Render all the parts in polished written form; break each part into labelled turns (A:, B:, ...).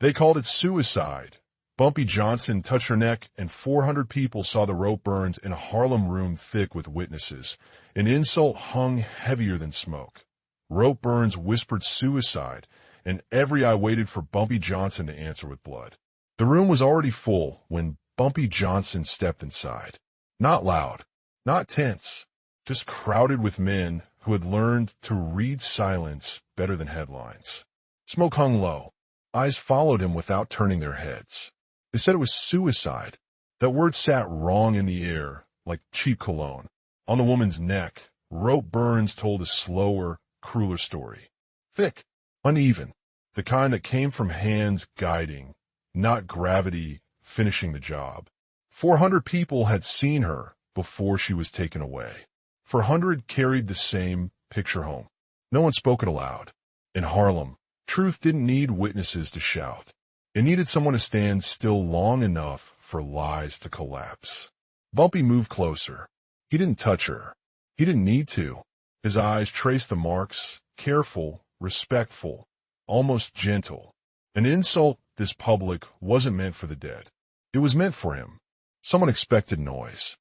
A: They called it suicide. Bumpy Johnson touched her neck, and 400 people saw the rope burns in a Harlem room thick with witnesses. An insult hung heavier than smoke. Rope burns whispered suicide, and every eye waited for Bumpy Johnson to answer with blood. The room was already full when Bumpy Johnson stepped inside. Not loud, not tense, just crowded with men who had learned to read silence better than headlines. Smoke hung low. Eyes followed him without turning their heads. They said it was suicide. That word sat wrong in the air, like cheap cologne. On the woman's neck, rope burns told a slower, crueler story. Thick, uneven, the kind that came from hands guiding, not gravity finishing the job. 400 people had seen her before she was taken away. 400 carried the same picture home. No one spoke it aloud. In Harlem, truth didn't need witnesses to shout. It needed someone to stand still long enough for lies to collapse. Bumpy moved closer. He didn't touch her. He didn't need to. His eyes traced the marks, careful, respectful, almost gentle. An insult this public wasn't meant for the dead. It was meant for him. Someone expected noise.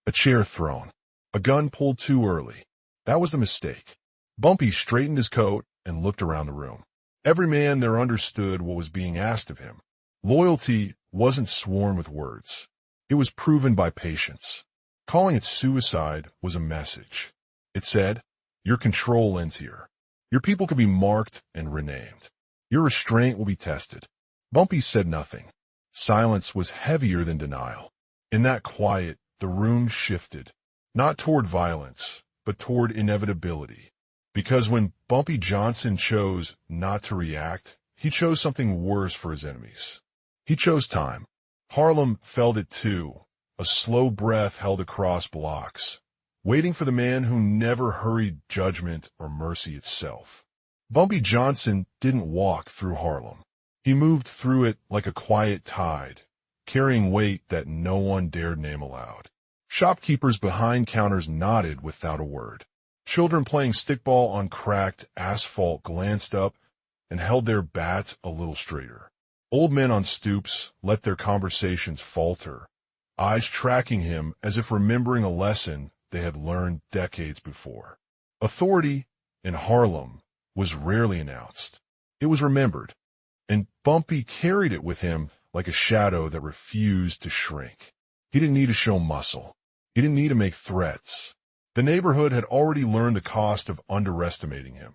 A: A chair thrown. A gun pulled too early. That was the mistake. Bumpy straightened his coat and looked around the room. Every man there understood what was being asked of him. Loyalty wasn't sworn with words. It was proven by patience. Calling it suicide was a message. It said, your control ends here. Your people could be marked and renamed. Your restraint will be tested. Bumpy said nothing. Silence was heavier than denial. In that quiet, the room shifted, not toward violence, but toward inevitability. Because when Bumpy Johnson chose not to react, he chose something worse for his enemies. He chose time. Harlem felt it too, a slow breath held across blocks, waiting for the man who never hurried judgment or mercy itself. Bumpy Johnson didn't walk through Harlem. He moved through it like a quiet tide, carrying weight that no one dared name aloud. Shopkeepers behind counters nodded without a word. Children playing stickball on cracked asphalt glanced up and held their bats a little straighter. Old men on stoops let their conversations falter, eyes tracking him as if remembering a lesson they had learned decades before. Authority in Harlem was rarely announced. It was remembered, and Bumpy carried it with him like a shadow that refused to shrink. He didn't need to show muscle. He didn't need to make threats. The neighborhood had already learned the cost of underestimating him.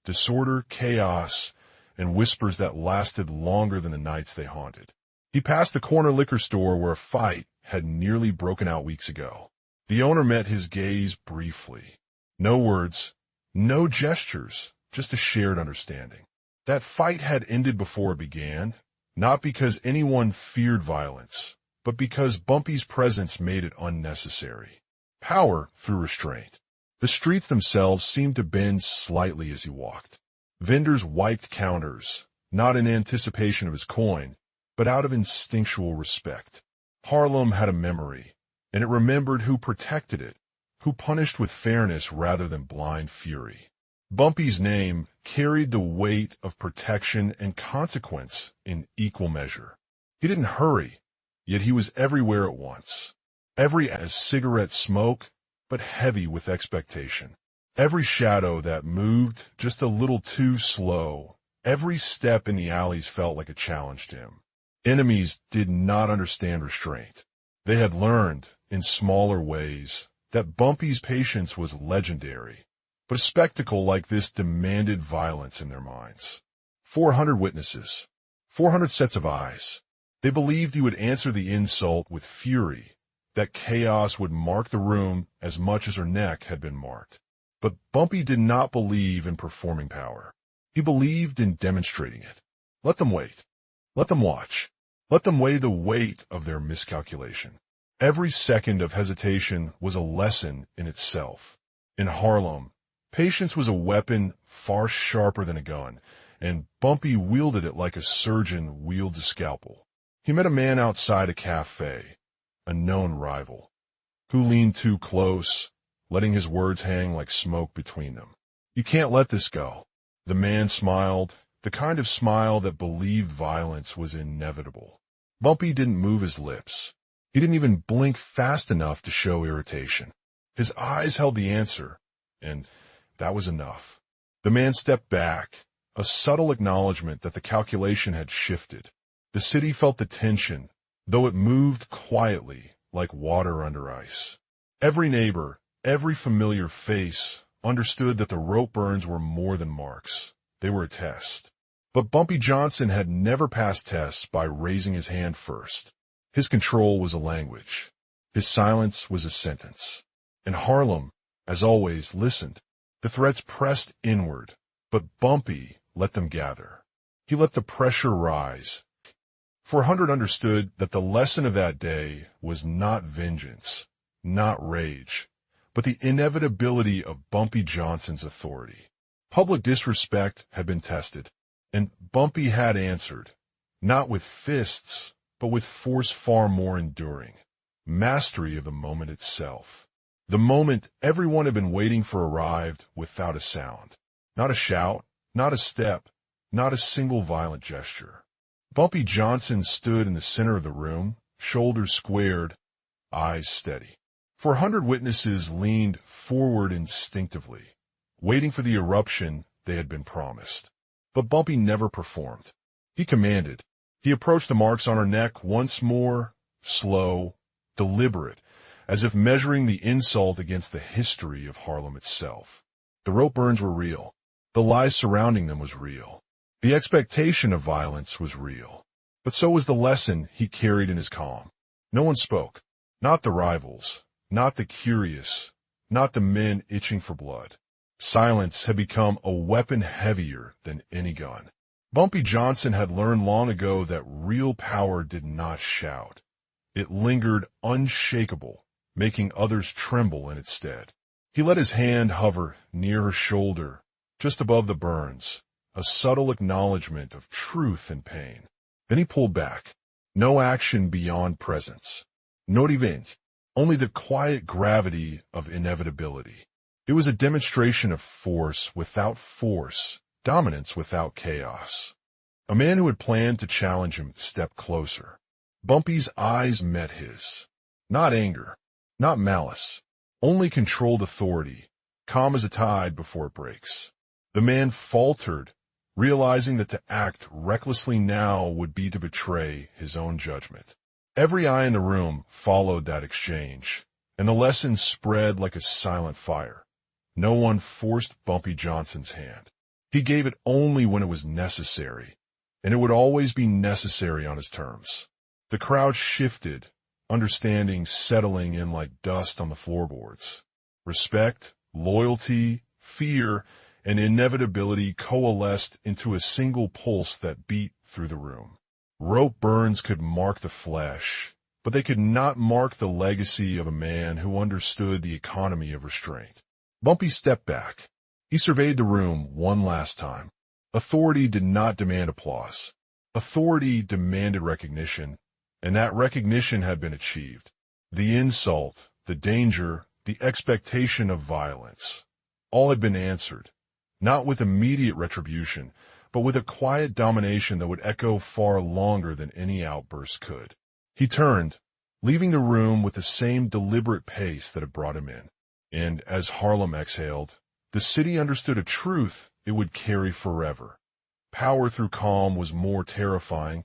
A: Disorder, chaos, and whispers that lasted longer than the nights they haunted. He passed the corner liquor store where a fight had nearly broken out weeks ago. The owner met his gaze briefly. No words, no gestures, just a shared understanding. That fight had ended before it began, not because anyone feared violence, but because Bumpy's presence made it unnecessary. Power through restraint. The streets themselves seemed to bend slightly as he walked. Vendors wiped counters, not in anticipation of his coin, but out of instinctual respect. Harlem had a memory, and it remembered who protected it, who punished with fairness rather than blind fury. Bumpy's name carried the weight of protection and consequence in equal measure. He didn't hurry, yet he was everywhere at once. Every as cigarette smoke, but heavy with expectation. Every shadow that moved just a little too slow. Every step in the alleys felt like a challenge to him. Enemies did not understand restraint. They had learned, in smaller ways, that Bumpy's patience was legendary. But a spectacle like this demanded violence in their minds. 400 witnesses. 400 sets of eyes. They believed he would answer the insult with fury, that chaos would mark the room as much as her neck had been marked. But Bumpy did not believe in performing power. He believed in demonstrating it. Let them wait. Let them watch. Let them weigh the weight of their miscalculation. Every second of hesitation was a lesson in itself. In Harlem, patience was a weapon far sharper than a gun, and Bumpy wielded it like a surgeon wields a scalpel. He met a man outside a cafe, a known rival, who leaned too close, letting his words hang like smoke between them. You can't let this go. The man smiled, the kind of smile that believed violence was inevitable. Bumpy didn't move his lips. He didn't even blink fast enough to show irritation. His eyes held the answer, and that was enough. The man stepped back, a subtle acknowledgement that the calculation had shifted. The city felt the tension, though it moved quietly, like water under ice. Every neighbor, every familiar face, understood that the rope burns were more than marks. They were a test. But Bumpy Johnson had never passed tests by raising his hand first. His control was a language. His silence was a sentence. And Harlem, as always, listened. The threats pressed inward, but Bumpy let them gather. He let the pressure rise. 400 understood that the lesson of that day was not vengeance, not rage, but the inevitability of Bumpy Johnson's authority. Public disrespect had been tested, and Bumpy had answered, not with fists, but with force far more enduring, mastery of the moment itself. The moment everyone had been waiting for arrived without a sound. Not a shout, not a step, not a single violent gesture. Bumpy Johnson stood in the center of the room, shoulders squared, eyes steady. 400 witnesses leaned forward instinctively, waiting for the eruption they had been promised. But Bumpy never performed. He commanded. He approached the marks on her neck once more, slow, deliberate, as if measuring the insult against the history of Harlem itself. The rope burns were real. The lies surrounding them was real. The expectation of violence was real. But so was the lesson he carried in his calm. No one spoke. Not the rivals. Not the curious. Not the men itching for blood. Silence had become a weapon heavier than any gun. Bumpy Johnson had learned long ago that real power did not shout. It lingered unshakable, making others tremble in its stead. He let his hand hover near her shoulder, just above the burns, a subtle acknowledgement of truth and pain. Then he pulled back. No action beyond presence. Not even, only the quiet gravity of inevitability. It was a demonstration of force without force, dominance without chaos. A man who had planned to challenge him stepped closer. Bumpy's eyes met his. Not anger, not malice, only controlled authority, calm as a tide before it breaks. The man faltered, realizing that to act recklessly now would be to betray his own judgment. Every eye in the room followed that exchange, and the lesson spread like a silent fire. No one forced Bumpy Johnson's hand. He gave it only when it was necessary, and it would always be necessary on his terms. The crowd shifted, understanding settling in like dust on the floorboards. Respect, loyalty, fear, and inevitability coalesced into a single pulse that beat through the room. Rope burns could mark the flesh, but they could not mark the legacy of a man who understood the economy of restraint. Bumpy stepped back. He surveyed the room one last time. Authority did not demand applause. Authority demanded recognition, and that recognition had been achieved. The insult, the danger, the expectation of violence, all had been answered, not with immediate retribution, but with a quiet domination that would echo far longer than any outburst could. He turned, leaving the room with the same deliberate pace that had brought him in. And as Harlem exhaled, the city understood a truth it would carry forever. Power through calm was more terrifying,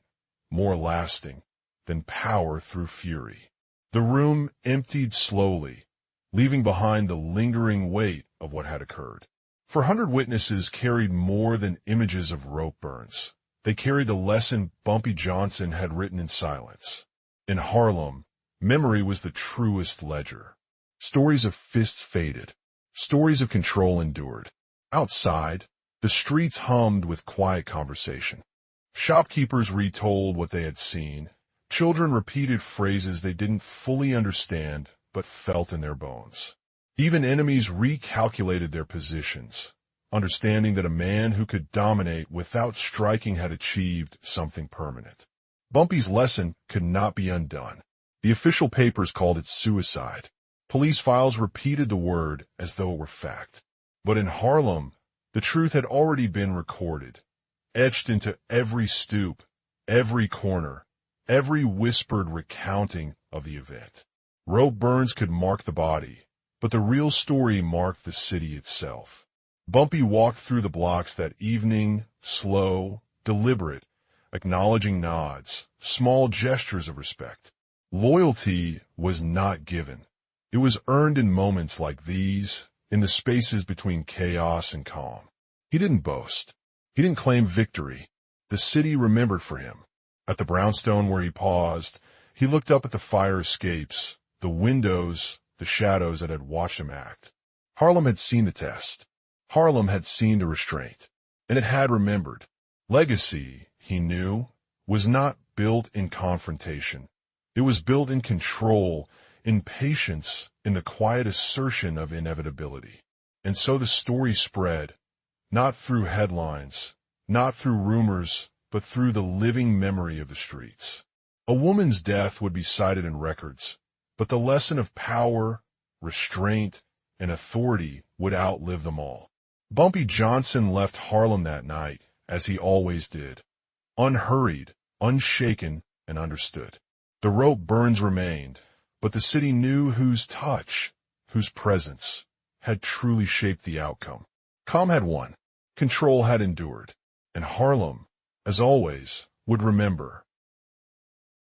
A: more lasting, than power through fury. The room emptied slowly, leaving behind the lingering weight of what had occurred. 400 witnesses carried more than images of rope burns. They carried the lesson Bumpy Johnson had written in silence. In Harlem, memory was the truest ledger. Stories of fists faded. Stories of control endured. Outside, the streets hummed with quiet conversation. Shopkeepers retold what they had seen. Children repeated phrases they didn't fully understand but felt in their bones. Even enemies recalculated their positions, understanding that a man who could dominate without striking had achieved something permanent. Bumpy's lesson could not be undone. The official papers called it suicide. Police files repeated the word as though it were fact. But in Harlem, the truth had already been recorded. etched into every stoop, every corner, every whispered recounting of the event. Rope burns could mark the body, but the real story marked the city itself. Bumpy walked through the blocks that evening, slow, deliberate, acknowledging nods, small gestures of respect. Loyalty was not given. It was earned in moments like these, in the spaces between chaos and calm. He didn't boast. He didn't claim victory. The city remembered for him. At the brownstone where he paused, he looked up at the fire escapes, the windows, the shadows that had watched him act. Harlem had seen the test. Harlem had seen the restraint, and it had remembered. Legacy, he knew, was not built in confrontation. It was built in control, in patience, in the quiet assertion of inevitability. And so the story spread, not through headlines, not through rumors, but through the living memory of the streets. A woman's death would be cited in records, but the lesson of power, restraint, and authority would outlive them all. Bumpy Johnson left Harlem that night, as he always did, unhurried, unshaken, and understood. The rope burns remained, but the city knew whose touch, whose presence, had truly shaped the outcome. Calm had won, control had endured, and Harlem, as always, would remember,